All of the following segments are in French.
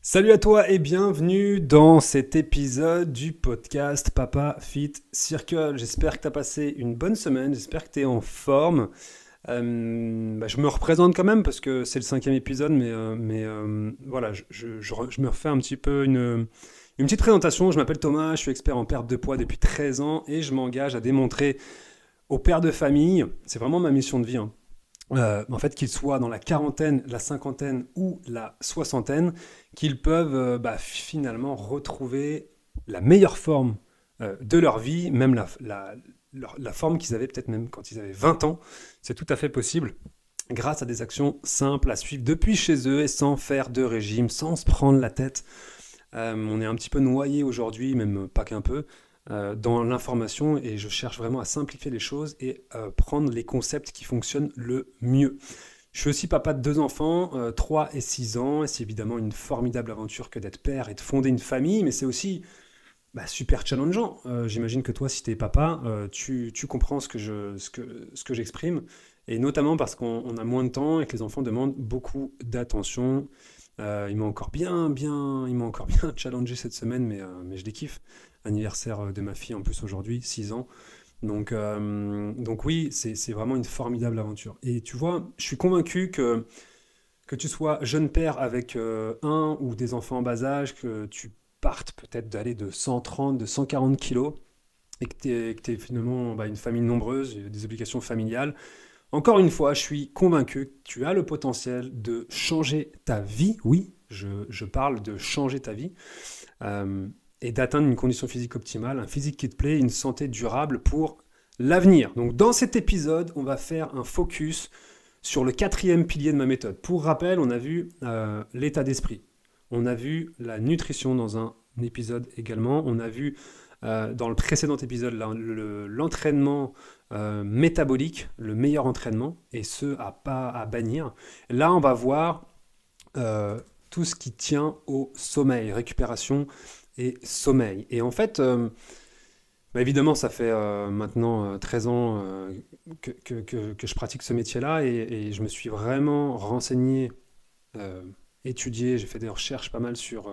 Salut à toi et bienvenue dans cet épisode du podcast Papa Fit Circle. J'espère que tu as passé une bonne semaine, j'espère que tu es en forme. Je me représente quand même parce que c'est le cinquième épisode, mais voilà, je me refais un petit peu une petite présentation. Je m'appelle Thomas, je suis expert en perte de poids depuis 13 ans et je m'engage à démontrer aux pères de famille, c'est vraiment ma mission de vie, hein, en fait, qu'ils soient dans la quarantaine, la cinquantaine ou la soixantaine, qu'ils peuvent finalement retrouver la meilleure forme de leur vie, même la forme qu'ils avaient peut-être même quand ils avaient 20 ans. C'est tout à fait possible grâce à des actions simples à suivre depuis chez eux et sans faire de régime, sans se prendre la tête. On est un petit peu noyé aujourd'hui, même pas qu'un peu, dans l'information et je cherche vraiment à simplifier les choses et prendre les concepts qui fonctionnent le mieux. Je suis aussi papa de deux enfants, 3 et 6 ans, et c'est évidemment une formidable aventure que d'être père et de fonder une famille, mais c'est aussi super challengeant. J'imagine que toi, si tu es papa, tu comprends ce que j'exprime, et notamment parce qu'on a moins de temps et que les enfants demandent beaucoup d'attention. Il m'a encore bien challengé cette semaine, mais je les kiffe. Anniversaire de ma fille en plus aujourd'hui, 6 ans. Donc oui, c'est vraiment une formidable aventure. Et tu vois, je suis convaincu que tu sois jeune père avec un ou des enfants en bas âge, que tu partes peut-être d'aller de 130, de 140 kilos, et que tu es finalement une famille nombreuse, des obligations familiales. Encore une fois, je suis convaincu que tu as le potentiel de changer ta vie. Oui, je parle de changer ta vie. euh, et d'atteindre une condition physique optimale, un physique qui te plaît, une santé durable pour l'avenir. Donc dans cet épisode, on va faire un focus sur le quatrième pilier de ma méthode. Pour rappel, on a vu l'état d'esprit. On a vu la nutrition dans un épisode également. On a vu dans le précédent épisode l'entraînement métabolique, le meilleur entraînement, et ce à pas à bannir. Là, on va voir tout ce qui tient au sommeil, récupération et sommeil. Et en fait, évidemment, ça fait maintenant 13 ans que je pratique ce métier-là et je me suis vraiment renseigné, euh, étudié, j'ai fait des recherches pas mal sur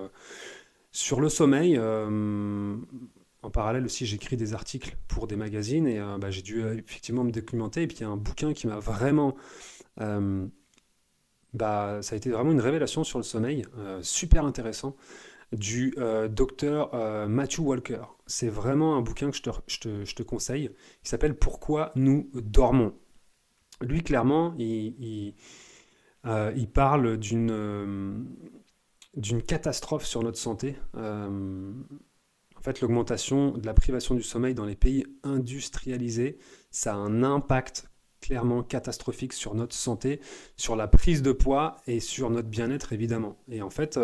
le sommeil. En parallèle aussi, j'écris des articles pour des magazines et j'ai dû effectivement me documenter. Et puis il y a un bouquin qui m'a vraiment... euh, ça a été vraiment une révélation sur le sommeil, super intéressant, du docteur Matthew Walker. C'est vraiment un bouquin que je te conseille, qui s'appelle Pourquoi nous dormons. Lui, clairement, il parle d'une catastrophe sur notre santé. En fait, l'augmentation de la privation du sommeil dans les pays industrialisés, ça a un impact clairement catastrophique sur notre santé, sur la prise de poids et sur notre bien-être évidemment. Et en fait,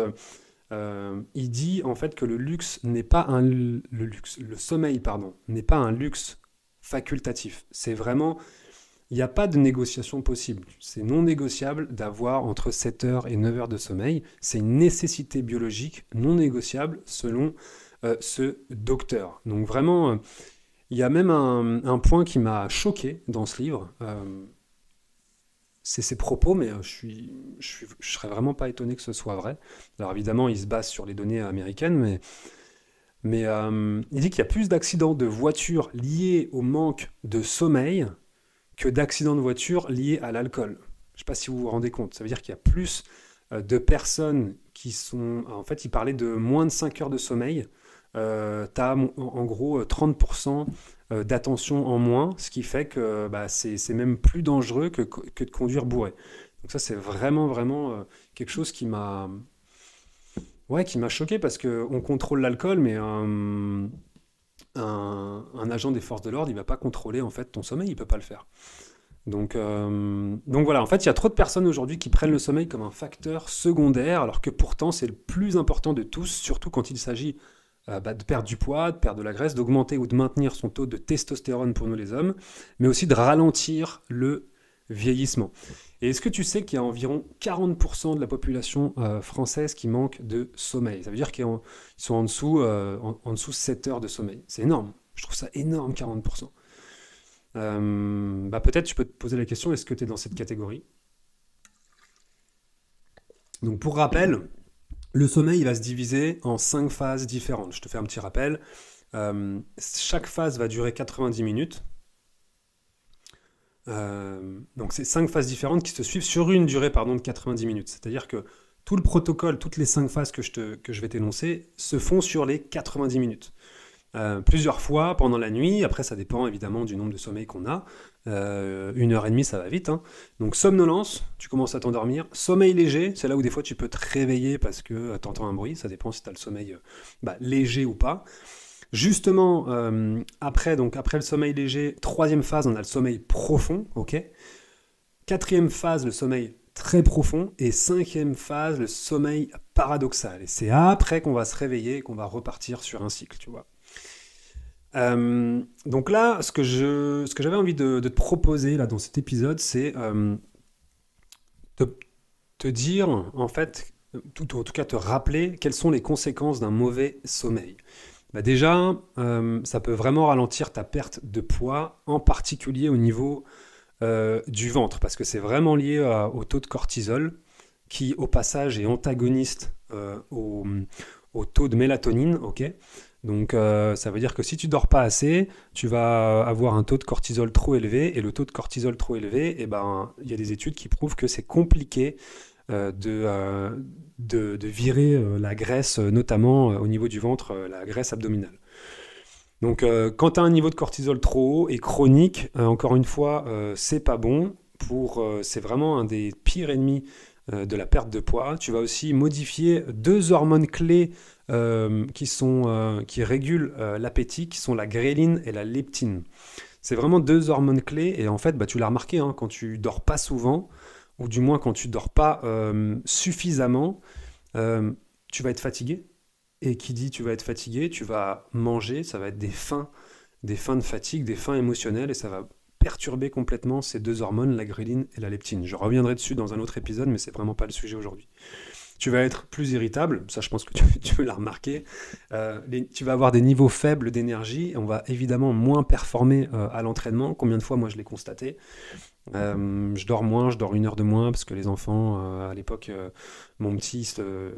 il dit en fait que le luxe n'est pas le sommeil pardon, n'est pas un luxe facultatif. C'est vraiment, il n'y a pas de négociation possible. C'est non négociable d'avoir entre 7 heures et 9 heures de sommeil. C'est une nécessité biologique non négociable selon ce docteur. Donc vraiment, il y a même un point qui m'a choqué dans ce livre. C'est ses propos, mais je serais vraiment pas étonné que ce soit vrai. Alors évidemment, il se base sur les données américaines, mais il dit qu'il y a plus d'accidents de voiture liés au manque de sommeil que d'accidents de voiture liés à l'alcool. Je ne sais pas si vous vous rendez compte. Ça veut dire qu'il y a plus de personnes qui sont... En fait, il parlait de moins de 5 heures de sommeil. Tu as en gros 30% d'attention en moins, ce qui fait que c'est même plus dangereux que de conduire bourré. Donc ça, c'est vraiment, vraiment quelque chose qui m'a choqué parce qu'on contrôle l'alcool, mais un agent des forces de l'ordre, il va pas contrôler en fait ton sommeil, il peut pas le faire. Donc voilà, en fait, il y a trop de personnes aujourd'hui qui prennent le sommeil comme un facteur secondaire, alors que pourtant c'est le plus important de tous, surtout quand il s'agit de perdre du poids, de perdre de la graisse, d'augmenter ou de maintenir son taux de testostérone pour nous les hommes, mais aussi de ralentir le vieillissement. Et est-ce que tu sais qu'il y a environ 40% de la population française qui manque de sommeil? Ça veut dire qu'ils sont en dessous de 7 heures de sommeil. C'est énorme. Je trouve ça énorme, 40%. Peut-être tu peux te poser la question, est-ce que tu es dans cette catégorie? Donc pour rappel, Le sommeil, il va se diviser en 5 phases différentes. Je te fais un petit rappel. Chaque phase va durer 90 minutes. Donc c'est 5 phases différentes qui se suivent sur une durée pardon, de 90 minutes. C'est-à-dire que tout le protocole, toutes les 5 phases que je vais t'énoncer se font sur les 90 minutes. Plusieurs fois pendant la nuit, après ça dépend évidemment du nombre de sommeil qu'on a. 1 heure et demie, ça va vite, hein. Donc somnolence, tu commences à t'endormir. Sommeil léger, c'est là où des fois tu peux te réveiller parce que tu entends un bruit, ça dépend si tu as le sommeil léger ou pas. Justement, après le sommeil léger, troisième phase, on a le sommeil profond, ok. Quatrième phase, le sommeil très profond. Et cinquième phase, le sommeil paradoxal. Et c'est après qu'on va se réveiller et qu'on va repartir sur un cycle, tu vois. Donc là, ce que j'avais envie de te proposer là, dans cet épisode, c'est te dire, en fait, en tout cas te rappeler quelles sont les conséquences d'un mauvais sommeil. Déjà, ça peut vraiment ralentir ta perte de poids, en particulier au niveau du ventre, parce que c'est vraiment lié au taux de cortisol, qui au passage est antagoniste au taux de mélatonine, ok. Donc ça veut dire que si tu dors pas assez, tu vas avoir un taux de cortisol trop élevé, et le taux de cortisol trop élevé, il y a des études qui prouvent que c'est compliqué de virer la graisse, notamment au niveau du ventre, la graisse abdominale. Donc quand tu as un niveau de cortisol trop haut et chronique, encore une fois, c'est pas bon. C'est vraiment un des pires ennemis de la perte de poids. Tu vas aussi modifier 2 hormones clés qui régulent l'appétit, qui sont la gréline et la leptine. C'est vraiment 2 hormones clés, et en fait, tu l'as remarqué, hein, quand tu dors pas souvent, ou du moins quand tu dors pas suffisamment, tu vas être fatigué. Et qui dit tu vas être fatigué, tu vas manger, ça va être des faims de fatigue, des faims émotionnelles, et ça va perturber complètement ces 2 hormones, la gréline et la leptine. Je reviendrai dessus dans un autre épisode, mais c'est vraiment pas le sujet aujourd'hui. Tu vas être plus irritable, ça je pense que tu l'as remarqué. Tu vas avoir des niveaux faibles d'énergie, et on va évidemment moins performer à l'entraînement. Combien de fois moi je l'ai constaté. Je dors moins, je dors 1 heure de moins, parce que les enfants, à l'époque, mon petit,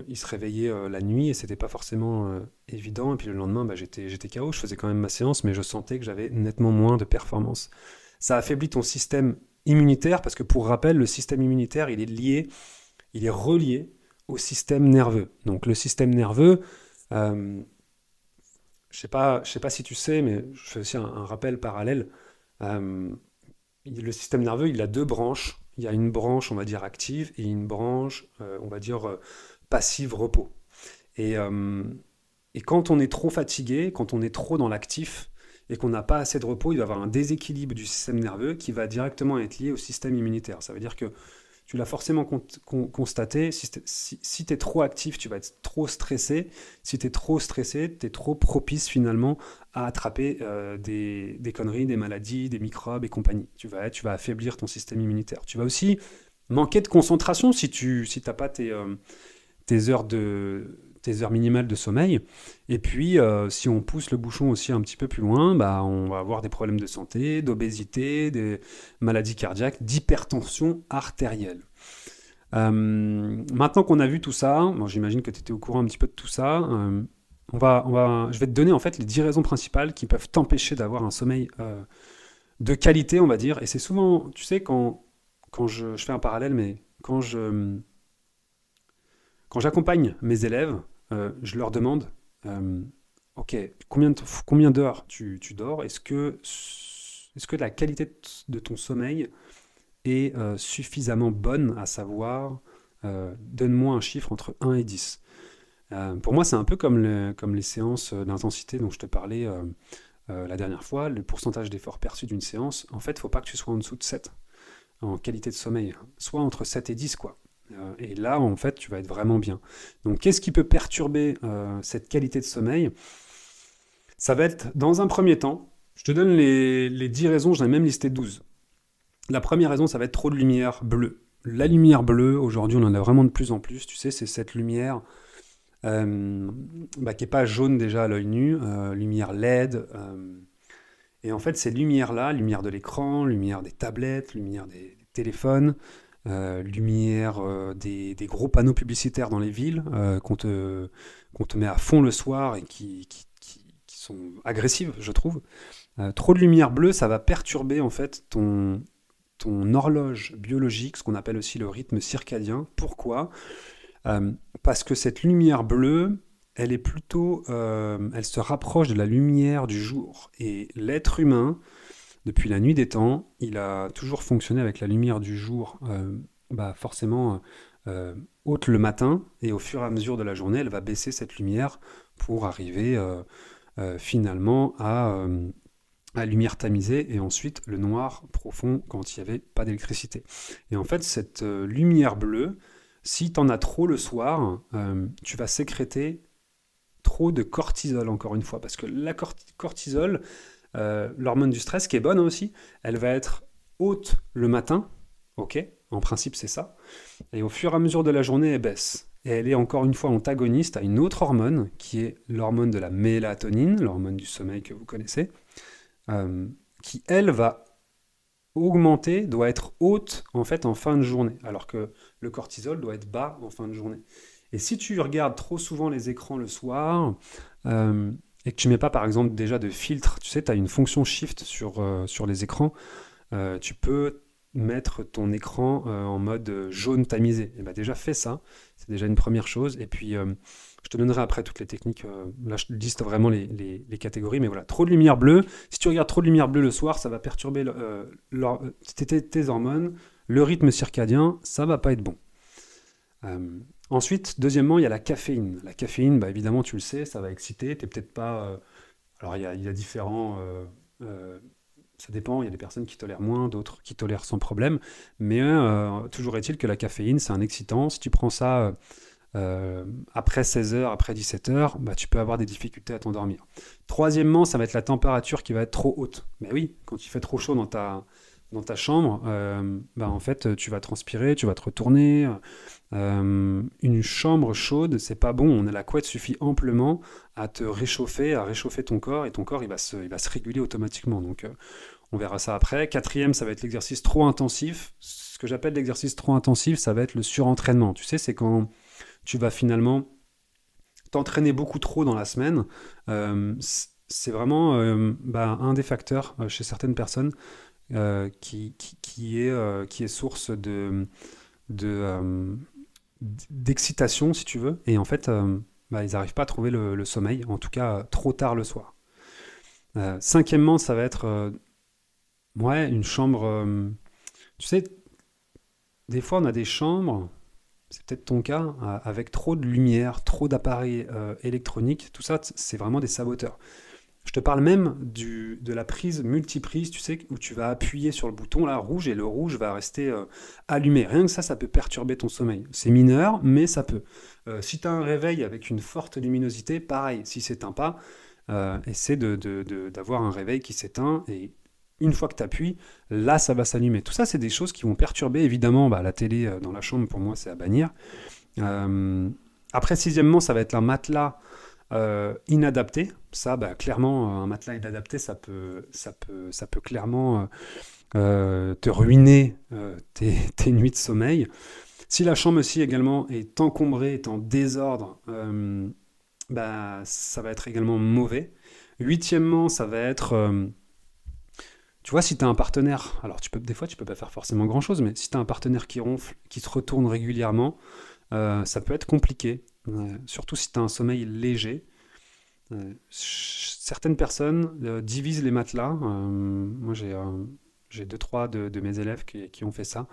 il se réveillait la nuit, et c'était pas forcément évident. Et puis le lendemain, j'étais KO, je faisais quand même ma séance, mais je sentais que j'avais nettement moins de performance. Ça affaiblit ton système immunitaire, parce que pour rappel, le système immunitaire, il est relié au système nerveux. Donc le système nerveux, je sais pas si tu sais, mais je fais aussi un rappel parallèle. Le système nerveux, il a 2 branches. Il y a une branche, on va dire, active, et une branche, on va dire, passive repos. Et, et quand on est trop fatigué, quand on est trop dans l'actif, et qu'on n'a pas assez de repos, il va y avoir un déséquilibre du système nerveux qui va directement être lié au système immunitaire. Ça veut dire que tu l'as forcément constaté, si tu es trop actif, tu vas être trop stressé. Si tu es trop stressé, tu es trop propice finalement à attraper des conneries, des maladies, des microbes et compagnie. Tu vas affaiblir ton système immunitaire. Tu vas aussi manquer de concentration si tu n'as pas tes heures minimales de sommeil. Et puis, si on pousse le bouchon aussi un petit peu plus loin, on va avoir des problèmes de santé, d'obésité, des maladies cardiaques, d'hypertension artérielle. Maintenant qu'on a vu tout ça, j'imagine que tu étais au courant un petit peu de tout ça, je vais te donner en fait les 10 raisons principales qui peuvent t'empêcher d'avoir un sommeil de qualité, on va dire. Et c'est souvent, tu sais, quand je fais un parallèle, mais quand j'accompagne mes élèves, je leur demande, ok, combien d'heures tu dors? Est-ce que la qualité de ton sommeil est suffisamment bonne, à savoir, donne-moi un chiffre entre 1 et 10. Pour moi, c'est un peu comme les séances d'intensité dont je te parlais la dernière fois, le pourcentage d'effort perçu d'une séance. En fait, il ne faut pas que tu sois en dessous de 7 en qualité de sommeil, soit entre 7 et 10, quoi. Et là, en fait, tu vas être vraiment bien. Donc, qu'est-ce qui peut perturber cette qualité de sommeil? Ça va être, dans un premier temps, je te donne les 10 raisons, j'en ai même listé 12. La première raison, ça va être trop de lumière bleue. La lumière bleue, aujourd'hui, on en a vraiment de plus en plus. Tu sais, c'est cette lumière qui n'est pas jaune déjà à l'œil nu, lumière LED. Et en fait, ces lumières-là, lumière de l'écran, lumière des tablettes, lumière des téléphones, lumière, des gros panneaux publicitaires dans les villes qu'on te met à fond le soir et qui sont agressives, je trouve. Trop de lumière bleue, ça va perturber en fait ton horloge biologique, ce qu'on appelle aussi le rythme circadien. Pourquoi? Parce que cette lumière bleue, elle est plutôt, elle se rapproche de la lumière du jour. Et l'être humain, depuis la nuit des temps, il a toujours fonctionné avec la lumière du jour, forcément haute le matin, et au fur et à mesure de la journée, elle va baisser cette lumière pour arriver finalement à lumière tamisée, et ensuite le noir profond quand il n'y avait pas d'électricité. Et en fait, cette lumière bleue, si tu en as trop le soir, tu vas sécréter trop de cortisol, encore une fois, parce que la cortisol, l'hormone du stress, qui est bonne aussi, elle va être haute le matin, ok, en principe c'est ça, et au fur et à mesure de la journée, elle baisse. Et elle est encore une fois antagoniste à une autre hormone, qui est l'hormone de la mélatonine, l'hormone du sommeil que vous connaissez, qui elle va augmenter, doit être haute en fait en fin de journée, alors que le cortisol doit être bas en fin de journée. Et si tu regardes trop souvent les écrans le soir, et que tu mets pas par exemple déjà de filtre, tu sais, tu as une fonction shift sur les écrans, tu peux mettre ton écran en mode jaune tamisé. Et ben déjà fais ça, c'est déjà une première chose. Et puis je te donnerai après toutes les techniques. Là, je liste vraiment les catégories, mais voilà, trop de lumière bleue. Si tu regardes trop de lumière bleue le soir, ça va perturber tes hormones, le rythme circadien, ça va pas être bon. Ensuite, deuxièmement, il y a la caféine. La caféine, évidemment, tu le sais, ça va exciter. T'es peut-être pas. Alors, il y a différents. Ça dépend. Il y a des personnes qui tolèrent moins, d'autres qui tolèrent sans problème. Mais toujours est-il que la caféine, c'est un excitant. Si tu prends ça après 16 heures, après 17 heures, tu peux avoir des difficultés à t'endormir. Troisièmement, ça va être la température qui va être trop haute. Mais oui, quand il fait trop chaud dans ta chambre, en fait, tu vas transpirer, tu vas te retourner. Une chambre chaude, c'est pas bon. La couette suffit amplement à te réchauffer, à réchauffer ton corps, et ton corps il va se réguler automatiquement. Donc on verra ça après. Quatrième, ça va être l'exercice trop intensif. Ce que j'appelle l'exercice trop intensif, ça va être le surentraînement. Tu sais, c'est quand tu vas finalement t'entraîner beaucoup trop dans la semaine. C'est vraiment un des facteurs chez certaines personnes qui est source d'excitation, si tu veux, et en fait, ils n'arrivent pas à trouver le sommeil, en tout cas trop tard le soir. Cinquièmement, ça va être une chambre. Tu sais, des fois, on a des chambres, c'est peut-être ton cas, avec trop de lumière, trop d'appareils électroniques, tout ça, c'est vraiment des saboteurs. Je te parle même de la prise multiprise, tu sais, où tu vas appuyer sur le bouton là, rouge, et le rouge va rester allumé. Rien que ça peut perturber ton sommeil. C'est mineur, mais ça peut. Si tu as un réveil avec une forte luminosité, pareil, si ça s'éteint pas, essaie d'avoir un réveil qui s'éteint, et une fois que tu appuies, là, ça va s'allumer. Tout ça, c'est des choses qui vont perturber, évidemment, la télé dans la chambre, pour moi, c'est à bannir. Après, sixièmement, ça va être un matelas inadapté. Ça, clairement, un matelas inadapté, ça peut clairement te ruiner tes nuits de sommeil. Si la chambre aussi également est encombrée, est en désordre, ça va être également mauvais. Huitièmement, ça va être tu vois, si tu as un partenaire, alors des fois tu peux pas faire forcément grand-chose, mais si tu as un partenaire qui ronfle, qui se retourne régulièrement, ça peut être compliqué, surtout si tu as un sommeil léger. Certaines personnes divisent les matelas. Moi, j'ai deux, trois de mes élèves qui ont fait ça.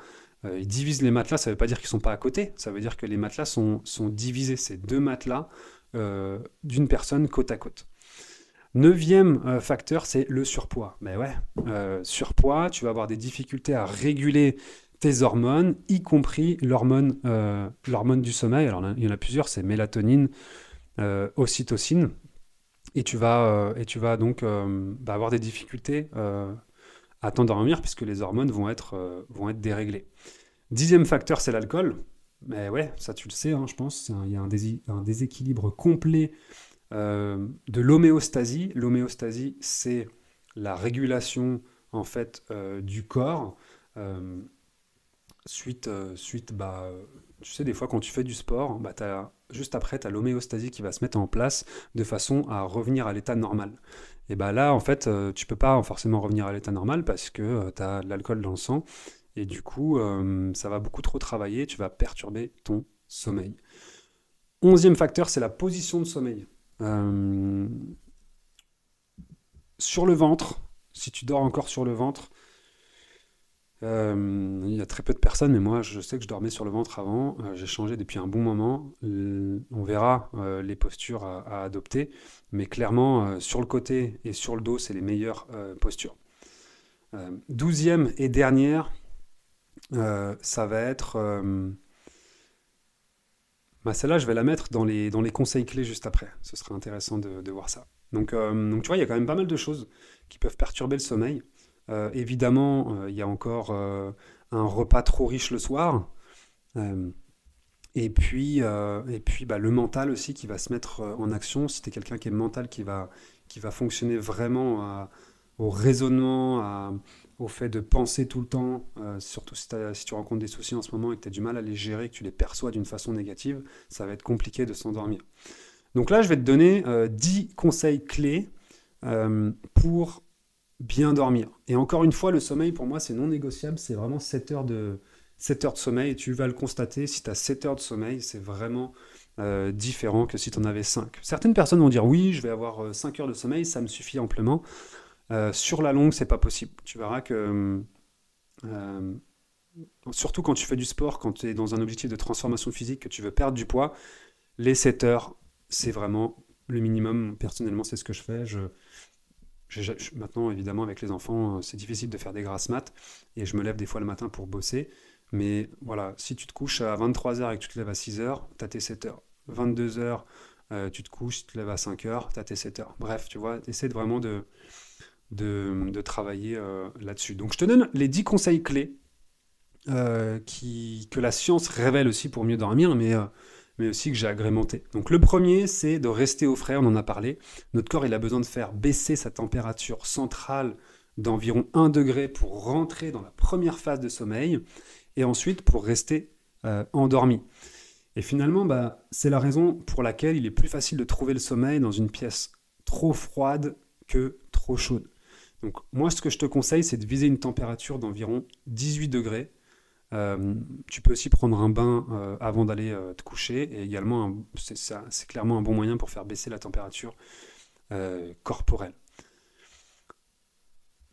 Ils divisent les matelas, ça ne veut pas dire qu'ils ne sont pas à côté, ça veut dire que les matelas sont divisés. C'est deux matelas d'une personne côte à côte. Neuvième facteur, c'est le surpoids. Mais ouais, surpoids, tu vas avoir des difficultés à réguler tes hormones, y compris l'hormone du sommeil. Alors, il y en a plusieurs, c'est mélatonine, ocytocine. Et tu vas donc avoir des difficultés à t'endormir, puisque les hormones vont être déréglées. Dixième facteur, c'est l'alcool. Mais ouais, ça tu le sais, hein, je pense. Il y a un déséquilibre complet de l'homéostasie. L'homéostasie, c'est la régulation en fait du corps. Tu sais, des fois, quand tu fais du sport, juste après, tu as l'homéostasie qui va se mettre en place de façon à revenir à l'état normal. Et bah là, en fait, tu peux pas forcément revenir à l'état normal parce que tu as de l'alcool dans le sang. Et du coup, ça va beaucoup trop travailler, tu vas perturber ton sommeil. 11e facteur, c'est la position de sommeil. Euh, sur le ventre, si tu dors encore sur le ventre, il y a très peu de personnes, mais moi je sais que je dormais sur le ventre avant. J'ai changé depuis un bon moment. On verra les postures à adopter, mais clairement sur le côté et sur le dos, c'est les meilleures postures. 12e et dernière, ça va être... celle-là, je vais la mettre dans les conseils clés juste après. Ce sera intéressant de voir ça. Donc tu vois, il y a quand même pas mal de choses qui peuvent perturber le sommeil. Évidemment, il y a encore un repas trop riche le soir. Euh, et puis, le mental aussi qui va se mettre en action. Si tu es quelqu'un qui est mental, qui va fonctionner vraiment au raisonnement, au fait de penser tout le temps, surtout si tu rencontres des soucis en ce moment et que tu as du mal à les gérer, que tu les perçois d'une façon négative, ça va être compliqué de s'endormir. Donc là, je vais te donner 10 conseils clés pour bien dormir. Et encore une fois, le sommeil, pour moi, c'est non négociable. C'est vraiment 7 heures de sommeil. Et tu vas le constater, si tu as 7 heures de sommeil, c'est vraiment différent que si tu en avais 5. Certaines personnes vont dire, oui, je vais avoir 5 heures de sommeil, ça me suffit amplement. Sur la longue, c'est pas possible. Tu verras que, euh, surtout quand tu fais du sport, quand tu es dans un objectif de transformation physique, que tu veux perdre du poids, les 7 heures, c'est vraiment le minimum. Personnellement, c'est ce que je fais. Maintenant, évidemment, avec les enfants, c'est difficile de faire des grasses mat et je me lève des fois le matin pour bosser. Mais voilà, si tu te couches à 23 heures et que tu te lèves à 6 heures, tu as tes 7 heures. 22 heures, tu te couches, tu te lèves à 5 heures, tu as tes 7 heures. Bref, tu vois, essaie vraiment de travailler là-dessus. Donc, je te donne les 10 conseils clés que la science révèle aussi pour mieux dormir, mais aussi que j'ai agrémenté. Donc le premier, c'est de rester au frais, on en a parlé. Notre corps, il a besoin de faire baisser sa température centrale d'environ 1 degré pour rentrer dans la première phase de sommeil, et ensuite pour rester endormi. Et finalement, c'est la raison pour laquelle il est plus facile de trouver le sommeil dans une pièce trop froide que trop chaude. Donc moi, ce que je te conseille, c'est de viser une température d'environ 18 degrés. Tu peux aussi prendre un bain avant d'aller te coucher, et également, c'est clairement un bon moyen pour faire baisser la température corporelle.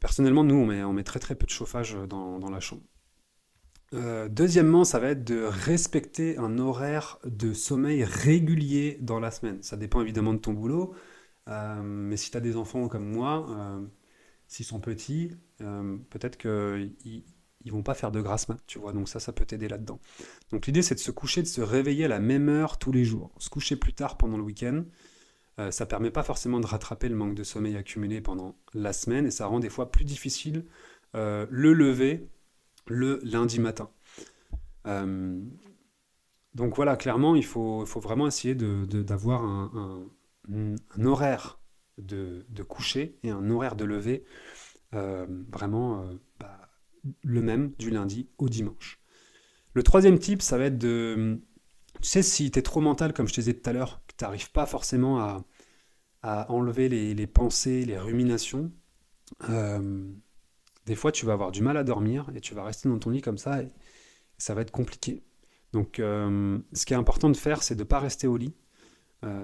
Personnellement, nous, on met très très peu de chauffage dans la chambre. Deuxièmement, ça va être de respecter un horaire de sommeil régulier dans la semaine. Ça dépend évidemment de ton boulot, mais si tu as des enfants comme moi, s'ils sont petits, peut-être qu'ils vont pas faire de grasse mat, tu vois, donc ça peut t'aider là-dedans. Donc l'idée, c'est de se coucher, de se réveiller à la même heure tous les jours. Se coucher plus tard pendant le week-end, ça permet pas forcément de rattraper le manque de sommeil accumulé pendant la semaine, et ça rend des fois plus difficile le lever le lundi matin. Euh, donc voilà, clairement, il faut vraiment essayer d'avoir un horaire de coucher et un horaire de lever vraiment le même du lundi au dimanche. Le troisième type, ça va être tu sais, si tu es trop mental, comme je te disais tout à l'heure, que tu n'arrives pas forcément à enlever les pensées, les ruminations, euh, des fois tu vas avoir du mal à dormir et tu vas rester dans ton lit comme ça et ça va être compliqué. Donc ce qui est important de faire, c'est de ne pas rester au lit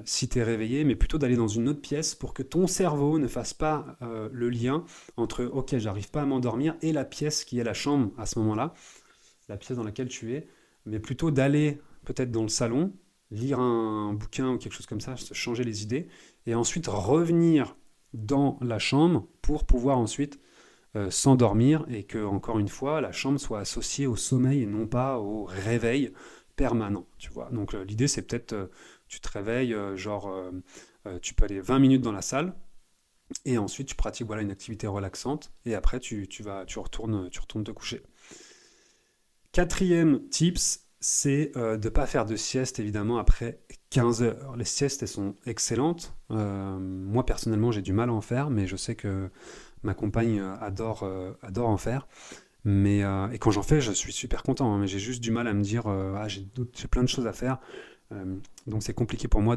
si tu es réveillé, mais plutôt d'aller dans une autre pièce pour que ton cerveau ne fasse pas le lien entre ok, j'arrive pas à m'endormir et la pièce qui est la chambre à ce moment-là, la pièce dans laquelle tu es, mais plutôt d'aller peut-être dans le salon, lire un bouquin ou quelque chose comme ça, se changer les idées, et ensuite revenir dans la chambre pour pouvoir ensuite s'endormir et que, encore une fois, la chambre soit associée au sommeil et non pas au réveil permanent, tu vois. Donc l'idée, c'est peut-être, tu te réveilles, tu peux aller 20 minutes dans la salle, et ensuite tu pratiques voilà, une activité relaxante, et après tu retournes te coucher. Quatrième tips, c'est de ne pas faire de sieste, évidemment, après 15 heures. Les siestes, elles sont excellentes. Moi, personnellement, j'ai du mal à en faire, mais je sais que ma compagne adore en faire. Et quand j'en fais, je suis super content, hein, mais j'ai juste du mal à me dire, ah, j'ai plein de choses à faire. Donc c'est compliqué pour moi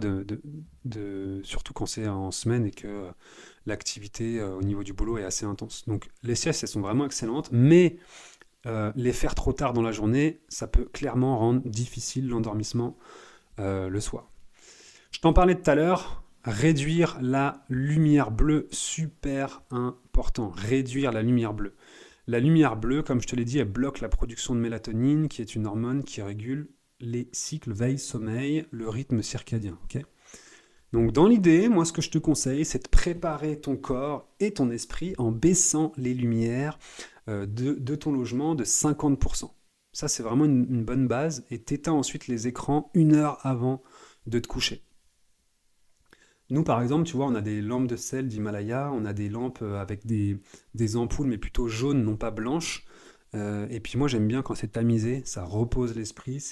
surtout quand c'est en semaine et que l'activité au niveau du boulot est assez intense. Donc les siestes, elles sont vraiment excellentes, mais les faire trop tard dans la journée, ça peut clairement rendre difficile l'endormissement le soir. Je t'en parlais tout à l'heure, réduire la lumière bleue, super important. Réduire la lumière bleue. La lumière bleue, comme je te l'ai dit, elle bloque la production de mélatonine, qui est une hormone qui régule les cycles veille-sommeil, le rythme circadien. Okay, donc dans l'idée, moi ce que je te conseille, c'est de préparer ton corps et ton esprit en baissant les lumières de ton logement de 50%. Ça, c'est vraiment une bonne base. Et t'éteins ensuite les écrans 1 heure avant de te coucher. Nous, par exemple, tu vois, on a des lampes de sel d'Himalaya, on a des lampes avec des ampoules, mais plutôt jaunes, non pas blanches. Et puis moi, j'aime bien quand c'est tamisé, ça repose l'esprit.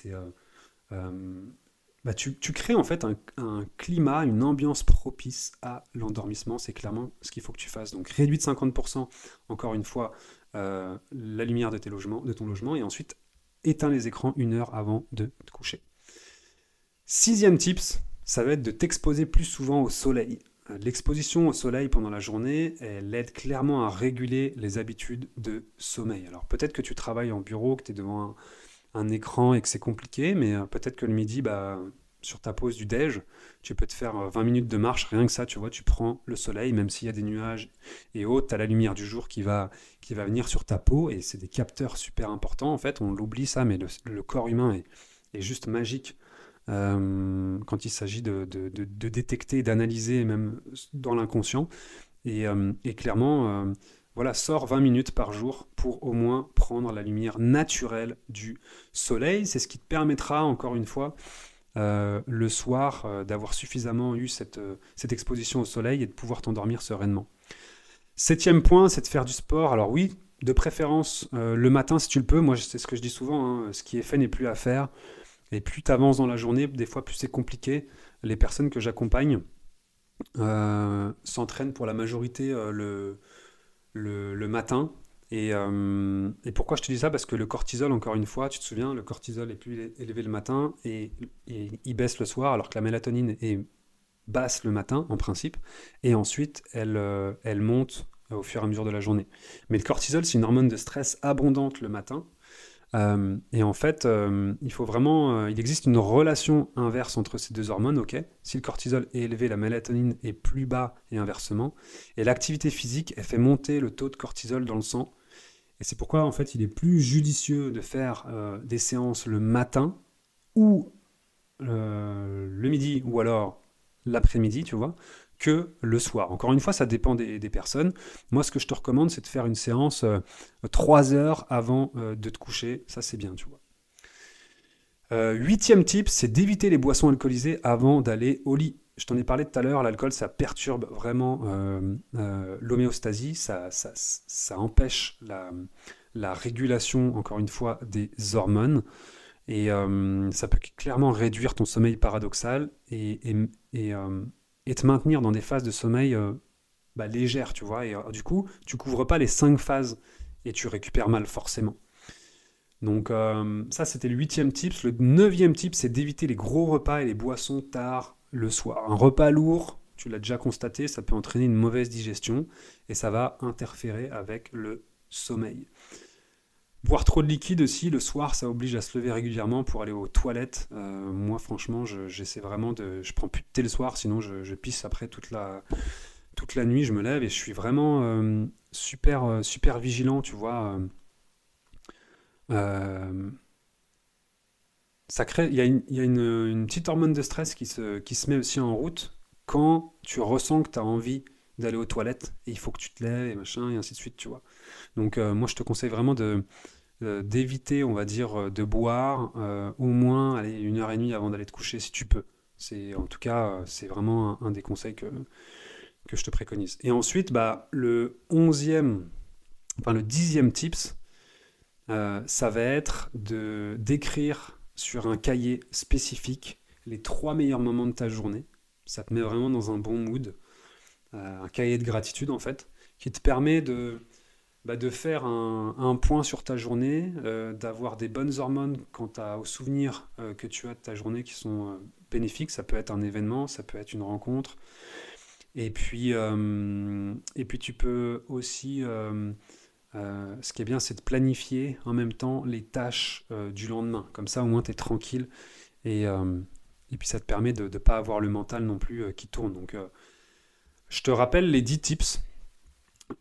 Bah, tu crées en fait un climat, une ambiance propice à l'endormissement. C'est clairement ce qu'il faut que tu fasses. Donc réduis de 50%, encore une fois, la lumière de ton logement, et ensuite éteins les écrans 1 heure avant de te coucher. 6e tips, ça va être de t'exposer plus souvent au soleil. L'exposition au soleil pendant la journée, elle aide clairement à réguler les habitudes de sommeil. Alors peut-être que tu travailles en bureau, que tu es devant un écran et que c'est compliqué, mais peut-être que le midi, bah, sur ta pause du déj, tu peux te faire 20 minutes de marche, rien que ça, tu vois, tu prends le soleil, même s'il y a des nuages et autres, tu as la lumière du jour qui va venir sur ta peau, et c'est des capteurs super importants, en fait, on l'oublie ça, mais le corps humain est juste magique quand il s'agit de détecter, d'analyser, même dans l'inconscient. Et clairement, voilà, sors 20 minutes par jour pour au moins prendre la lumière naturelle du soleil. C'est ce qui te permettra, encore une fois, le soir, d'avoir suffisamment eu cette exposition au soleil et de pouvoir t'endormir sereinement. 7e point, c'est de faire du sport. Alors oui, de préférence le matin si tu le peux. Moi, c'est ce que je dis souvent, hein, ce qui est fait n'est plus à faire. Et plus tu avances dans la journée, des fois plus c'est compliqué. Les personnes que j'accompagne s'entraînent pour la majorité le matin. Et pourquoi je te dis ça? Parce que le cortisol, encore une fois, tu te souviens, le cortisol est plus élevé le matin et il baisse le soir, alors que la mélatonine est basse le matin, en principe. Et ensuite, elle monte au fur et à mesure de la journée. Mais le cortisol, c'est une hormone de stress abondante le matin. Et en fait, il existe une relation inverse entre ces deux hormones, ok? Si le cortisol est élevé, la mélatonine est plus bas et inversement. Et l'activité physique, elle fait monter le taux de cortisol dans le sang. Et c'est pourquoi, en fait, il est plus judicieux de faire des séances le matin ou le midi ou alors l'après-midi, tu vois, que le soir. Encore une fois, ça dépend des personnes. Moi, ce que je te recommande, c'est de faire une séance 3 heures avant de te coucher. Ça, c'est bien, tu vois. 8e tip, c'est d'éviter les boissons alcoolisées avant d'aller au lit. Je t'en ai parlé tout à l'heure, l'alcool, ça perturbe vraiment l'homéostasie, ça empêche la régulation, encore une fois, des hormones. Et ça peut clairement réduire ton sommeil paradoxal et te maintenir dans des phases de sommeil légères, tu vois. Et du coup, tu couvres pas les 5 phases et tu récupères mal forcément. Donc ça, c'était le 8e tip. Le 9e tip, c'est d'éviter les gros repas et les boissons tard le soir. Un repas lourd, tu l'as déjà constaté, ça peut entraîner une mauvaise digestion et ça va interférer avec le sommeil. Boire trop de liquide aussi, le soir, ça oblige à se lever régulièrement pour aller aux toilettes. Moi, franchement, j'essaie vraiment de... Je prends plus de thé le soir, sinon je pisse après toute la nuit, je me lève et je suis vraiment super vigilant, tu vois. Ça crée... Il y a une petite hormone de stress qui se met aussi en route quand tu ressens que tu as envie d'aller aux toilettes et il faut que tu te lèves et machin et ainsi de suite, tu vois. Donc moi, je te conseille vraiment d'éviter, on va dire, de boire au moins 1 heure et demie avant d'aller te coucher si tu peux. En tout cas, c'est vraiment un des conseils que je te préconise. Et ensuite, le 10e tips, ça va être d'écrire sur un cahier spécifique les 3 meilleurs moments de ta journée. Ça te met vraiment dans un bon mood. Un cahier de gratitude, en fait, qui te permet de de faire un point sur ta journée, d'avoir des bonnes hormones quant aux souvenirs que tu as de ta journée qui sont bénéfiques. Ça peut être un événement, ça peut être une rencontre. Et puis tu peux aussi, ce qui est bien, c'est de planifier en même temps les tâches du lendemain. Comme ça, au moins, tu es tranquille. Et puis ça te permet de ne pas avoir le mental non plus qui tourne. Donc, je te rappelle les 10 tips.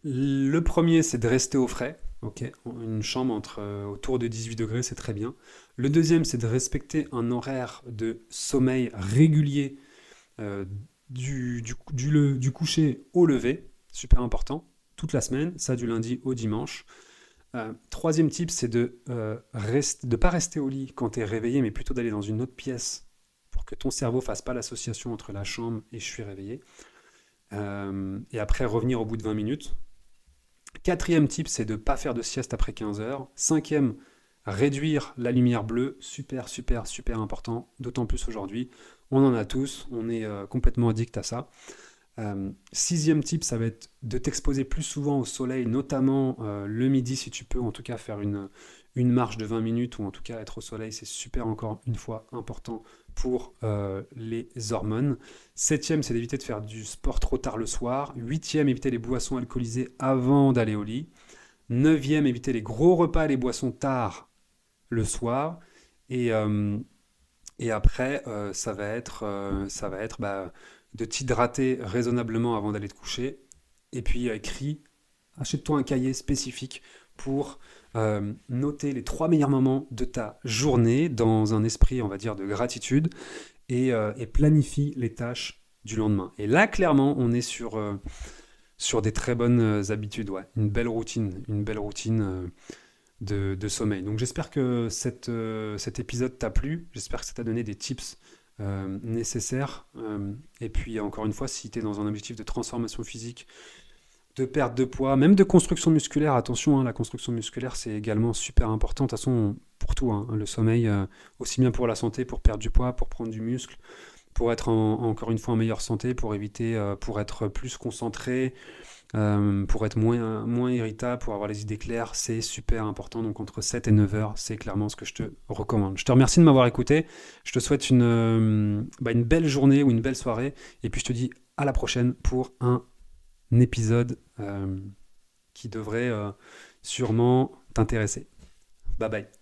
Le premier, c'est de rester au frais. Ok, une chambre autour de 18 degrés, c'est très bien. Le deuxième, c'est de respecter un horaire de sommeil régulier euh, du coucher au lever. Super important. Toute la semaine, ça du lundi au dimanche. Troisième tip, c'est de ne pas rester au lit quand tu es réveillé, mais plutôt d'aller dans une autre pièce pour que ton cerveau fasse pas l'association entre la chambre et je suis réveillé. Et après, revenir au bout de 20 minutes. Quatrième tip, c'est de ne pas faire de sieste après 15 heures. Cinquième, réduire la lumière bleue. Super, super, super important. D'autant plus aujourd'hui. On en a tous. On est complètement addict à ça. Sixième tip, ça va être de t'exposer plus souvent au soleil, notamment le midi si tu peux, en tout cas faire une marche de 20 minutes ou en tout cas être au soleil, c'est super encore une fois important pour les hormones. Septième, c'est d'éviter de faire du sport trop tard le soir. Huitième, éviter les boissons alcoolisées avant d'aller au lit. Neuvième, éviter les gros repas et les boissons tard le soir. Et après, ça va être de t'hydrater raisonnablement avant d'aller te coucher. Et puis, écrit, achète-toi un cahier spécifique pour noter les 3 meilleurs moments de ta journée dans un esprit, on va dire, de gratitude et planifie les tâches du lendemain. Et là, clairement, on est sur des très bonnes habitudes, ouais. Une belle routine de sommeil. Donc j'espère que cet épisode t'a plu, j'espère que ça t'a donné des tips nécessaires. Et puis encore une fois, si tu es dans un objectif de transformation physique, de perte de poids, même de construction musculaire, attention, hein, la construction musculaire c'est également super important, de toute façon pour tout, hein, le sommeil, aussi bien pour la santé, pour perdre du poids, pour prendre du muscle, pour être encore une fois en meilleure santé, pour éviter, pour être plus concentré, pour être moins irritable, pour avoir les idées claires, c'est super important. Donc entre 7 et 9 heures, c'est clairement ce que je te recommande. Je te remercie de m'avoir écouté. Je te souhaite une belle journée ou une belle soirée. Et puis je te dis à la prochaine pour un épisode qui devrait sûrement t'intéresser. Bye bye.